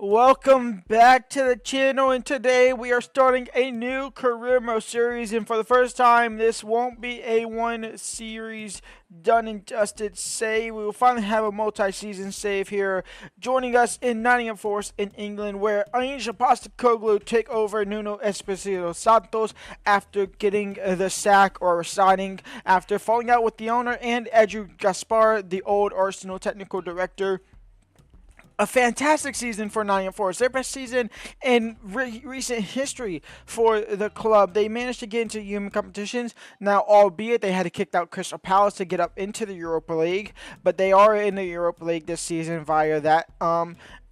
Welcome back to the channel, and today we are starting a new career mode series, and for the first time this won't be a one series done and dusted save. We will finally have a multi-season save here. Joining us in Nottingham Forest in England, where Ange take over Nuno Espirito Santos after getting the sack or resigning after falling out with the owner and Edu Gaspar, the old Arsenal technical director. A fantastic season for Nottingham Forest, their best season in recent history for the club. They managed to get into human competitions. Now, albeit they had to kick out Crystal Palace to get up into the Europa League, but they are in the Europa League this season via that.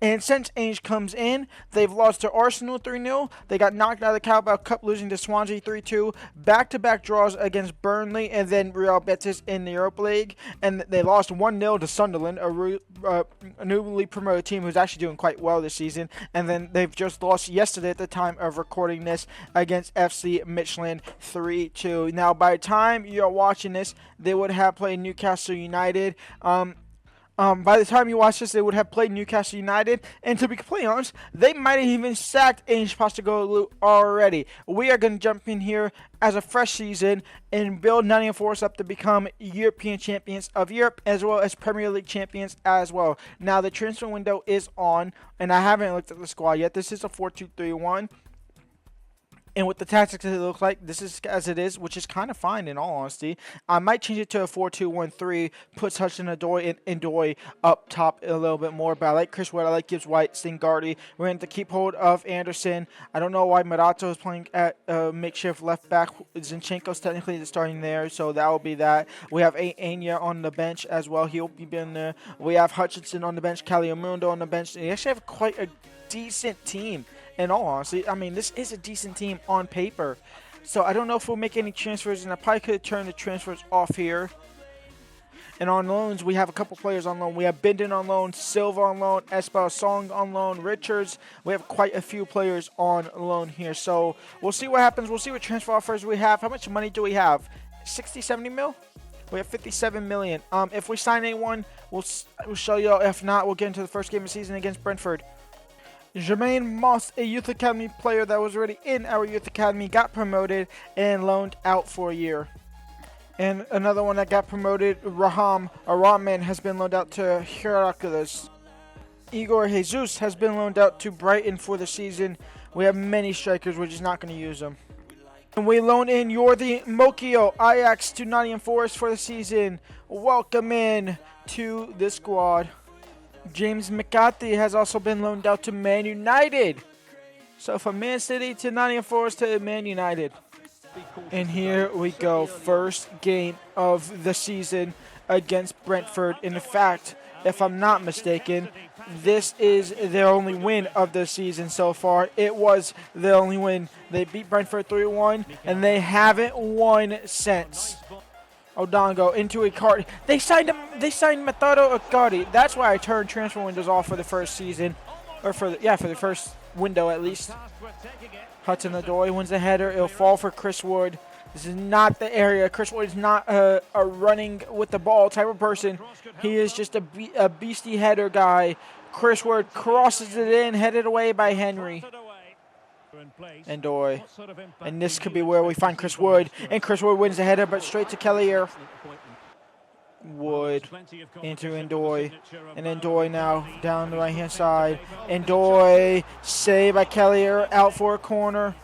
And since Ange comes in, they've lost to Arsenal 3-0. They got knocked out of the Carabao Cup, losing to Swansea 3-2. Back-to-back draws against Burnley and then Real Betis in the Europa League. And they lost 1-0 to Sunderland, a newly promoted team who's actually doing quite well this season. And then they've just lost yesterday at the time of recording this against FC26 3-2. Now, by the time you're watching this, they would have played Newcastle United. By the time you watch this, they would have played Newcastle United, and to be completely honest, they might have even sacked Ange Postecoglou already. We are going to jump in here as a fresh season and build Nottingham Forest up to become European champions of Europe, as well as Premier League champions as well. Now, the transfer window is on, and I haven't looked at the squad yet. This is a 4-2-3-1. And with the tactics that it looks like, this is as it is, which is kind of fine in all honesty. I might change it to a 4-2-1-3, puts Hudson-Odoi and Ndoi up top a little bit more. But I like Chris Wood, I like Gibbs White, Stingardi. We're going to keep hold of Anderson. I don't know why Murato is playing at makeshift left back. Zinchenko's technically starting there, so that will be that. We have Anya on the bench as well. He'll be in there. We have Hutchinson on the bench, Caliamundo on the bench. They actually have quite a decent team. In all honesty, I mean, this is a decent team on paper. So I don't know if we'll make any transfers, and I probably could have turned the transfers off here. And on loans, we have a couple players on loan. We have Bindon on loan, Silva on loan, Espel Song on loan, Richards. We have quite a few players on loan here. So we'll see what happens. We'll see what transfer offers we have. How much money do we have? 60, 70 mil? We have 57 million. If we sign anyone, we'll show you. If not, we'll get into the first game of the season against Brentford. Jermaine Moss, a youth academy player that was already in our youth academy, got promoted and loaned out for a year. And another one that got promoted, Rahman, has been loaned out to Heracles. Igor Jesus has been loaned out to Brighton for the season. We have many strikers, we're just not going to use them. And we loan in Jordi Mokio, Ajax, to Nottingham Forest for the season. Welcome in to the squad. James McCarthy has also been loaned out to Man United. So from Man City to Nottingham Forest to Man United. And here we go. First game of the season against Brentford. In fact, if I'm not mistaken, this is their only win of the season so far. It was their only win. They beat Brentford 3-1, and they haven't won since. Odongo into Icardi. They signed Matado Icardi. That's why I turned transfer windows off for the first season, or for the first window at least. Hudson-Odoi wins the header. It'll fall for Chris Wood. This is not the area. Chris Wood is not a running with the ball type of person. He is just a beastie header guy. Chris Wood crosses it in, headed away by Henry. Ndoi. And this could be where we find Chris Wood. And Chris Wood wins the header, but straight to Kellier. Wood into Ndoi. And Ndoi now down the right-hand side. Ndoi saved by Kellier, out for a corner.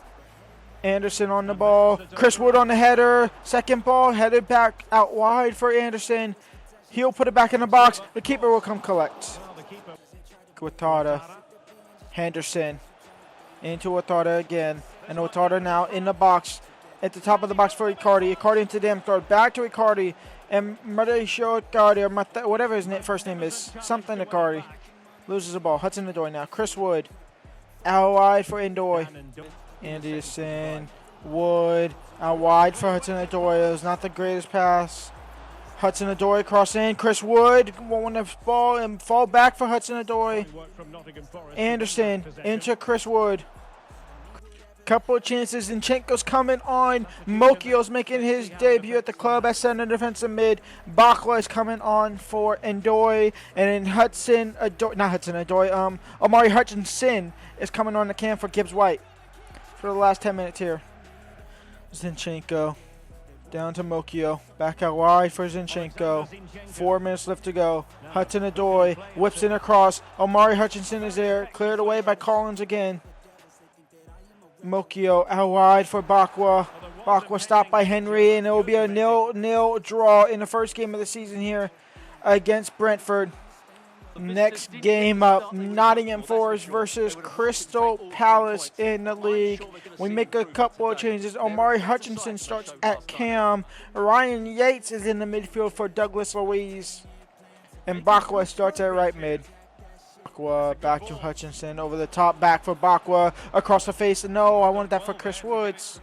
Anderson on the ball. Chris Wood on the header. Second ball, headed back out wide for Anderson. He'll put it back in the box. The keeper will come collect. Guattara. Henderson. Into Ouattara again. And Ouattara now in the box. At the top of the box for Icardi. Icardi into Damsgaard. Back to Icardi. And Mauricio Icardi, or whatever his first name is. Something Icardi. Loses the ball. Hudson-Odoi now. Chris Wood. Out wide for Ndoi. Anderson. Wood. Out wide for Hudson-Odoi. It was not the greatest pass. Hudson-Odoi cross in. Chris Wood won the ball and fall back for Hudson-Odoi. Anderson into Chris Wood. Couple of chances. Zinchenko's coming on. Mokio's making his debut at the club as center defensive mid. Bakwa is coming on for Ndoye. And then Omari Hutchinson is coming on the cam for Gibbs White for the last 10 minutes here. Zinchenko down to Mokio. Back out wide for Zinchenko. 4 minutes left to go. Hudson-Odoi whips in across. Omari Hutchinson is there. Cleared away by Collins again. Mokio out wide for Bakwa. Bakwa stopped by Henry, and it will be a 0-0 draw in the first game of the season here against Brentford. Next game up, Nottingham Forest versus Crystal Palace in the league. We make a couple of changes. Omari Hutchinson starts at cam. Ryan Yates is in the midfield for Douglas Luiz. And Bakwa starts at right mid. Bakwa back to Hutchinson. Over the top, back for Bakwa. Across the face. No, I wanted that for Chris Woods.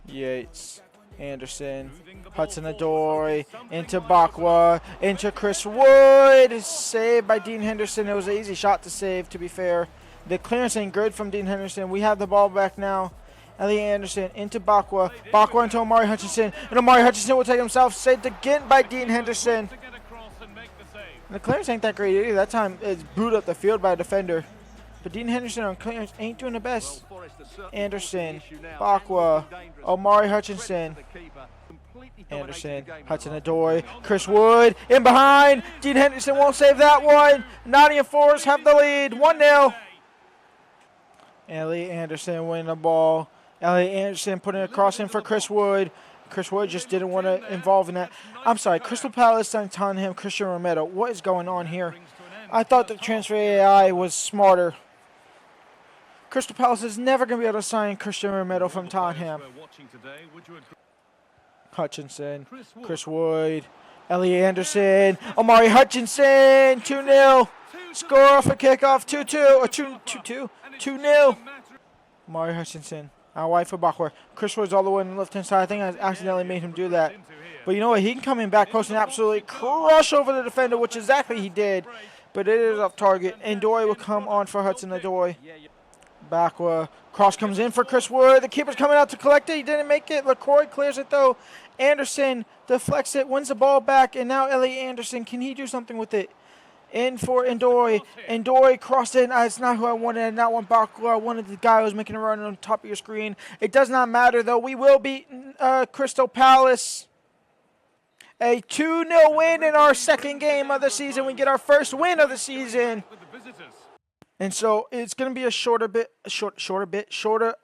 Yates. Anderson, Hudson-Odoi, into Bakwa, into Chris Wood, saved by Dean Henderson. It was an easy shot to save, to be fair. The clearance ain't good from Dean Henderson. We have the ball back now. Elliot Anderson into Bakwa, Bakwa into Omari Hutchinson, and Omari Hutchinson will take himself, saved again by Dean Henderson. And the clearance ain't that great either. That time it's booted up the field by a defender. But Dean Henderson on clearance ain't doing the best. Anderson, Bakwa, Omari Hutchinson, Anderson, Hudson-Odoi, Chris Wood, in behind. Dean Henderson won't save that one. Nottingham Forest have the lead, 1-0. Elliot Anderson winning the ball. Elliot Anderson putting it across in for Chris Wood. Chris Wood just didn't want to involve in that. I'm sorry, Crystal Palace signed Tottenham, Christian Romero. What is going on here? I thought the transfer AI was smarter. Crystal Palace is never going to be able to sign Christian Romero from Tottenham. Hutchinson, Chris Wood, Elliot Anderson, Omari Hutchinson, 2-0. Score off a kickoff, 2-2, or 2-0. Omari Hutchinson, out wide for Bakwa. Chris Wood's all the way on the left-hand side. I think I accidentally made him do that. But you know what? He can come in back post and absolutely crush over the defender, which exactly he did. But it is off target. Ndoye will come on for Hudson-Odoi. Bakwa. Cross comes in for Chris Wood. The keeper's coming out to collect it. He didn't make it. LaCroix clears it, though. Anderson deflects it, wins the ball back, and now Elliot Anderson. Can he do something with it? In for Ndoye. Ndoye crossed in. It's not who I wanted. I did not want Bakwa. I wanted the guy who was making a run on top of your screen. It does not matter, though. We will beat Crystal Palace. A 2-0 win in our second game of the season. We get our first win of the season. And so it's going to be a shorter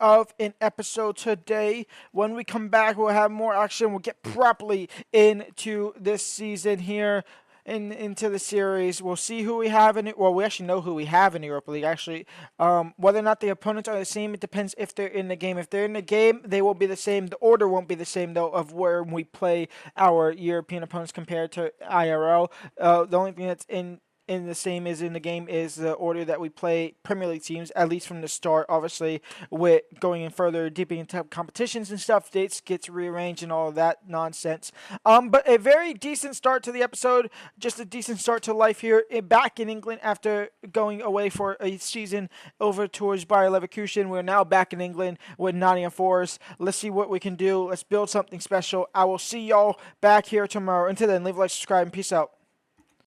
of an episode today. When we come back, we'll have more action. We'll get properly into this season here, into the series. We'll see who we have in it. Well, we actually know who we have in the Europa League, actually. Whether or not the opponents are the same, it depends if they're in the game. If they're in the game, they will be the same. The order won't be the same, though, of where we play our European opponents compared to IRL. The only thing that's in the same as in the game is the order that we play Premier League teams, at least from the start. Obviously, with going in further, deeper into competitions and stuff, dates gets rearranged and all of that nonsense. But a very decent start to the episode, just a decent start to life here back in England after going away for a season over towards Bayer Leverkusen. We're now back in England with Nottingham Forest. Let's see what we can do. Let's build something special. I will see y'all back here tomorrow. Until then, leave a like, subscribe, and peace out.